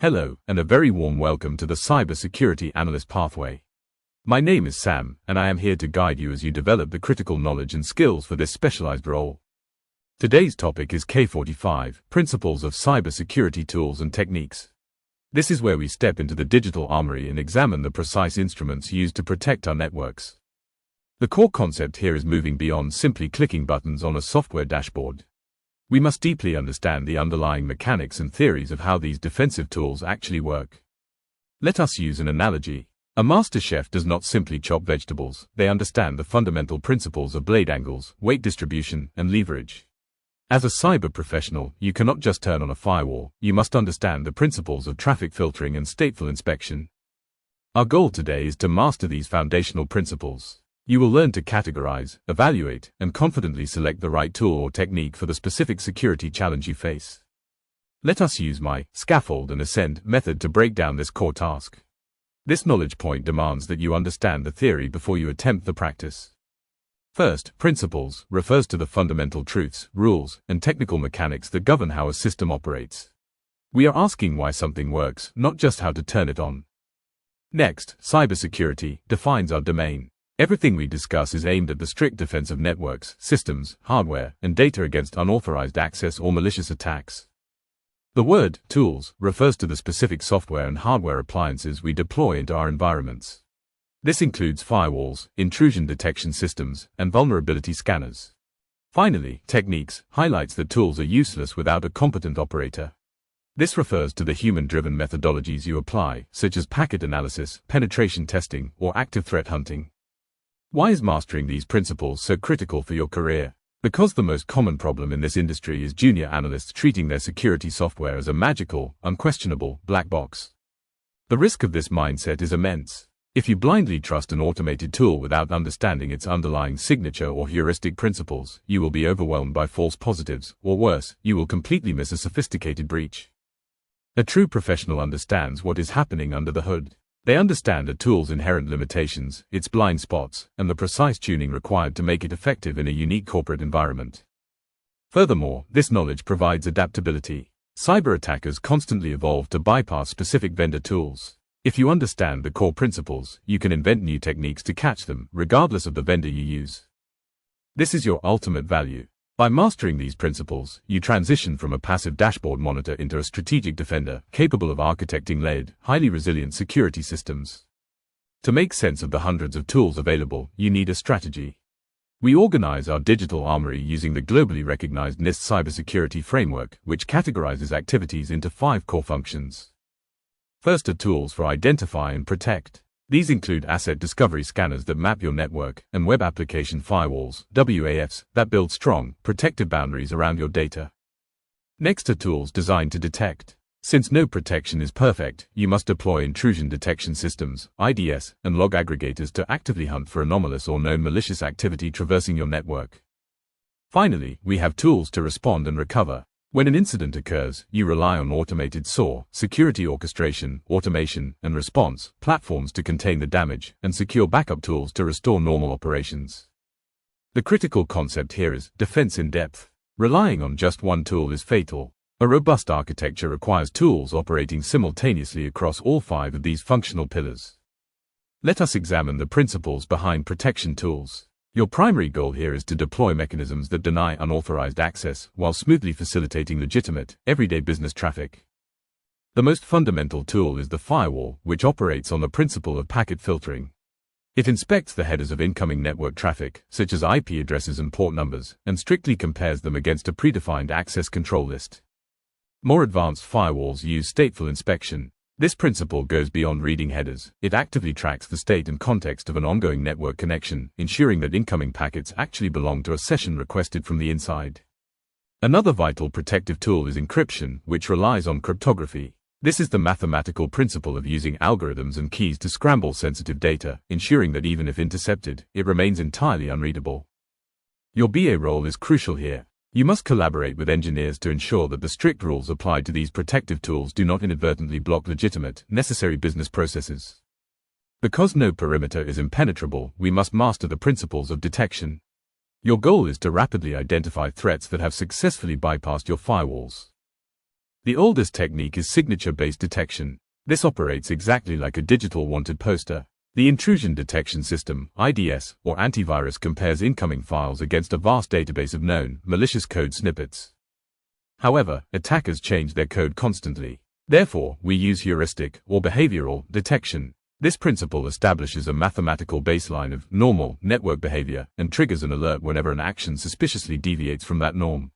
Hello, and a very warm welcome to the Cybersecurity Analyst pathway. My name is Sam, and I am here to guide you as you develop the critical knowledge and skills for this specialized role. Today's topic is K45, Principles of Cybersecurity Tools and Techniques. This is where we step into the digital armory and examine the precise instruments used to protect our networks. The core concept here is moving beyond simply clicking buttons on a software dashboard. We must deeply understand the underlying mechanics and theories of how these defensive tools actually work. Let us use an analogy. A master chef does not simply chop vegetables, they understand the fundamental principles of blade angles, weight distribution, and leverage. As a cyber professional, you cannot just turn on a firewall, you must understand the principles of traffic filtering and stateful inspection. Our goal today is to master these foundational principles. You will learn to categorize, evaluate, and confidently select the right tool or technique for the specific security challenge you face. Let us use my scaffold and ascend method to break down this core task. This knowledge point demands that you understand the theory before you attempt the practice. First, principles refers to the fundamental truths, rules, and technical mechanics that govern how a system operates. We are asking why something works, not just how to turn it on. Next, cybersecurity defines our domain. Everything we discuss is aimed at the strict defense of networks, systems, hardware, and data against unauthorized access or malicious attacks. The word tools refers to the specific software and hardware appliances we deploy into our environments. This includes firewalls, intrusion detection systems, and vulnerability scanners. Finally, techniques highlights that tools are useless without a competent operator. This refers to the human-driven methodologies you apply, such as packet analysis, penetration testing, or active threat hunting. Why is mastering these principles so critical for your career? Because the most common problem in this industry is junior analysts treating their security software as a magical, unquestionable black box. The risk of this mindset is immense. If you blindly trust an automated tool without understanding its underlying signature or heuristic principles, you will be overwhelmed by false positives, or worse, you will completely miss a sophisticated breach. A true professional understands what is happening under the hood. They understand a tool's inherent limitations, its blind spots, and the precise tuning required to make it effective in a unique corporate environment. Furthermore, this knowledge provides adaptability. Cyber attackers constantly evolve to bypass specific vendor tools. If you understand the core principles, you can invent new techniques to catch them, regardless of the vendor you use. This is your ultimate value. By mastering these principles, you transition from a passive dashboard monitor into a strategic defender, capable of architecting layered, highly resilient security systems. To make sense of the hundreds of tools available, you need a strategy. We organize our digital armory using the globally recognized NIST cybersecurity framework, which categorizes activities into 5 core functions. First are tools for identify and protect. These include asset discovery scanners that map your network, and web application firewalls, WAFs, that build strong, protective boundaries around your data. Next are tools designed to detect. Since no protection is perfect, you must deploy intrusion detection systems, IDS, and log aggregators to actively hunt for anomalous or known malicious activity traversing your network. Finally, we have tools to respond and recover. When an incident occurs, you rely on automated SOAR, security orchestration, automation, and response platforms to contain the damage, and secure backup tools to restore normal operations. The critical concept here is defense in depth. Relying on just one tool is fatal. A robust architecture requires tools operating simultaneously across all 5 of these functional pillars. Let us examine the principles behind protection tools. Your primary goal here is to deploy mechanisms that deny unauthorized access while smoothly facilitating legitimate, everyday business traffic. The most fundamental tool is the firewall, which operates on the principle of packet filtering. It inspects the headers of incoming network traffic, such as IP addresses and port numbers, and strictly compares them against a predefined access control list. More advanced firewalls use stateful inspection. This principle goes beyond reading headers. It actively tracks the state and context of an ongoing network connection, ensuring that incoming packets actually belong to a session requested from the inside. Another vital protective tool is encryption, which relies on cryptography. This is the mathematical principle of using algorithms and keys to scramble sensitive data, ensuring that even if intercepted, it remains entirely unreadable. Your BA role is crucial here. You must collaborate with engineers to ensure that the strict rules applied to these protective tools do not inadvertently block legitimate, necessary business processes. Because no perimeter is impenetrable, we must master the principles of detection. Your goal is to rapidly identify threats that have successfully bypassed your firewalls. The oldest technique is signature-based detection. This operates exactly like a digital wanted poster. The intrusion detection system, IDS, or antivirus compares incoming files against a vast database of known, malicious code snippets. However, attackers change their code constantly. Therefore, we use heuristic, or behavioral, detection. This principle establishes a mathematical baseline of normal network behavior and triggers an alert whenever an action suspiciously deviates from that norm.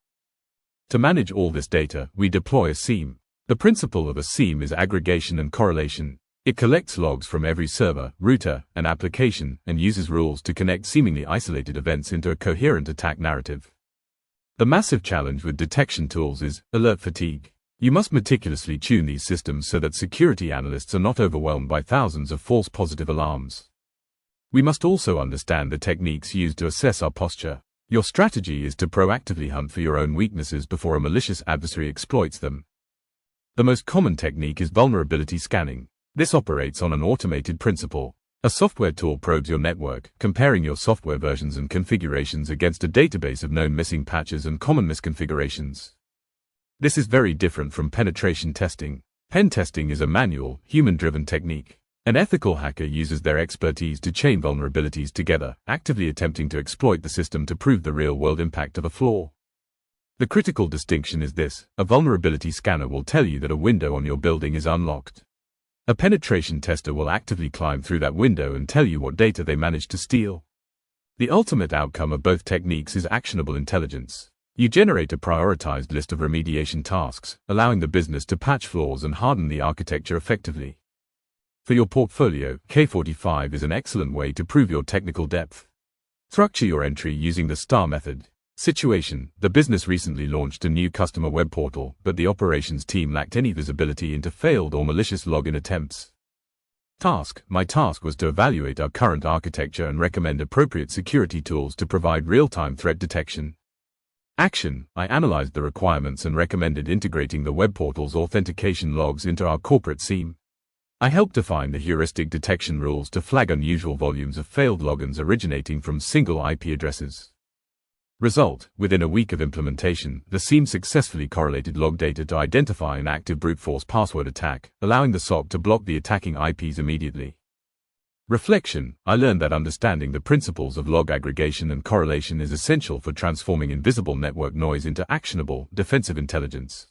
To manage all this data, we deploy a SIEM. The principle of a SIEM is aggregation and correlation. It collects logs from every server, router, and application and uses rules to connect seemingly isolated events into a coherent attack narrative. The massive challenge with detection tools is alert fatigue. You must meticulously tune these systems so that security analysts are not overwhelmed by thousands of false positive alarms. We must also understand the techniques used to assess our posture. Your strategy is to proactively hunt for your own weaknesses before a malicious adversary exploits them. The most common technique is vulnerability scanning. This operates on an automated principle. A software tool probes your network, comparing your software versions and configurations against a database of known missing patches and common misconfigurations. This is very different from penetration testing. Pen testing is a manual, human-driven technique. An ethical hacker uses their expertise to chain vulnerabilities together, actively attempting to exploit the system to prove the real-world impact of a flaw. The critical distinction is this: a vulnerability scanner will tell you that a window on your building is unlocked. A penetration tester will actively climb through that window and tell you what data they managed to steal. The ultimate outcome of both techniques is actionable intelligence. You generate a prioritized list of remediation tasks, allowing the business to patch flaws and harden the architecture effectively. For your portfolio, K45 is an excellent way to prove your technical depth. Structure your entry using the STARR method. Situation: the business recently launched a new customer web portal, but the operations team lacked any visibility into failed or malicious login attempts. Task: my task was to evaluate our current architecture and recommend appropriate security tools to provide real-time threat detection. Action: I analyzed the requirements and recommended integrating the web portal's authentication logs into our corporate SIEM. I helped define the heuristic detection rules to flag unusual volumes of failed logins originating from single IP addresses. Result: within a week of implementation, the SIEM successfully correlated log data to identify an active brute force password attack, allowing the SOC to block the attacking IPs immediately. Reflection: I learned that understanding the principles of log aggregation and correlation is essential for transforming invisible network noise into actionable, defensive intelligence.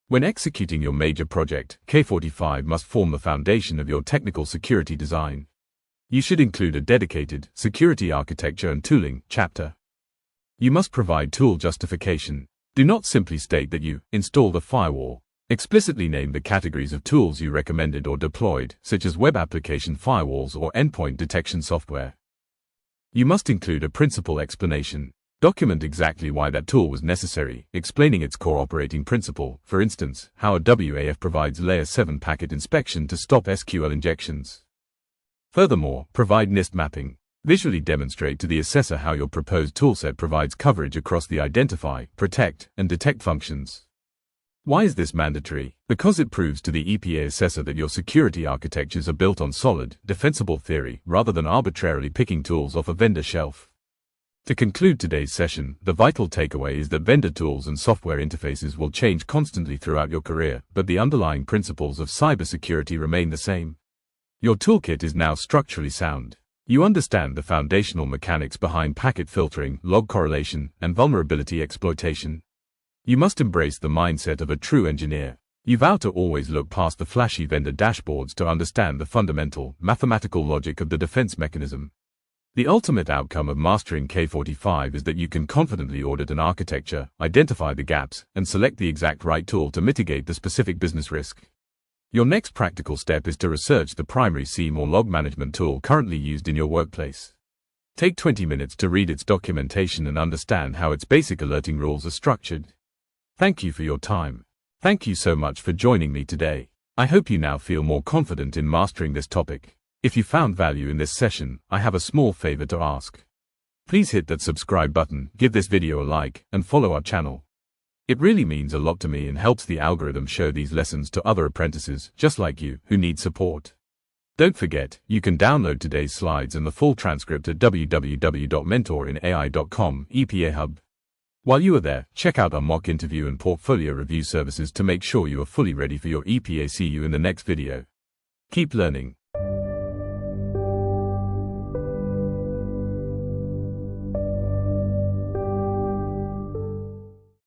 When executing your major project, K45 must form the foundation of your technical security design. You should include a dedicated security architecture and tooling chapter. You must provide tool justification. Do not simply state that you installed a firewall. Explicitly name the categories of tools you recommended or deployed, such as web application firewalls or endpoint detection software. You must include a principal explanation. Document exactly why that tool was necessary, explaining its core operating principle, for instance, how a WAF provides Layer 7 packet inspection to stop SQL injections. Furthermore, provide NIST mapping. Visually demonstrate to the assessor how your proposed toolset provides coverage across the identify, protect, and detect functions. Why is this mandatory? Because it proves to the EPA assessor that your security architectures are built on solid, defensible theory, rather than arbitrarily picking tools off a vendor shelf. To conclude today's session, the vital takeaway is that vendor tools and software interfaces will change constantly throughout your career, but the underlying principles of cybersecurity remain the same. Your toolkit is now structurally sound. You understand the foundational mechanics behind packet filtering, log correlation, and vulnerability exploitation. You must embrace the mindset of a true engineer. You vow to always look past the flashy vendor dashboards to understand the fundamental, mathematical logic of the defense mechanism. The ultimate outcome of mastering K45 is that you can confidently audit an architecture, identify the gaps, and select the exact right tool to mitigate the specific business risk. Your next practical step is to research the primary SIEM or log management tool currently used in your workplace. Take 20 minutes to read its documentation and understand how its basic alerting rules are structured. Thank you for your time. Thank you so much for joining me today. I hope you now feel more confident in mastering this topic. If you found value in this session, I have a small favor to ask. Please hit that subscribe button, give this video a like, and follow our channel. It really means a lot to me and helps the algorithm show these lessons to other apprentices, just like you, who need support. Don't forget, you can download today's slides and the full transcript at www.mentorinai.com, EPAHUB. While you are there, check out our mock interview and portfolio review services to make sure you are fully ready for your EPAHUB in the next video. Keep learning.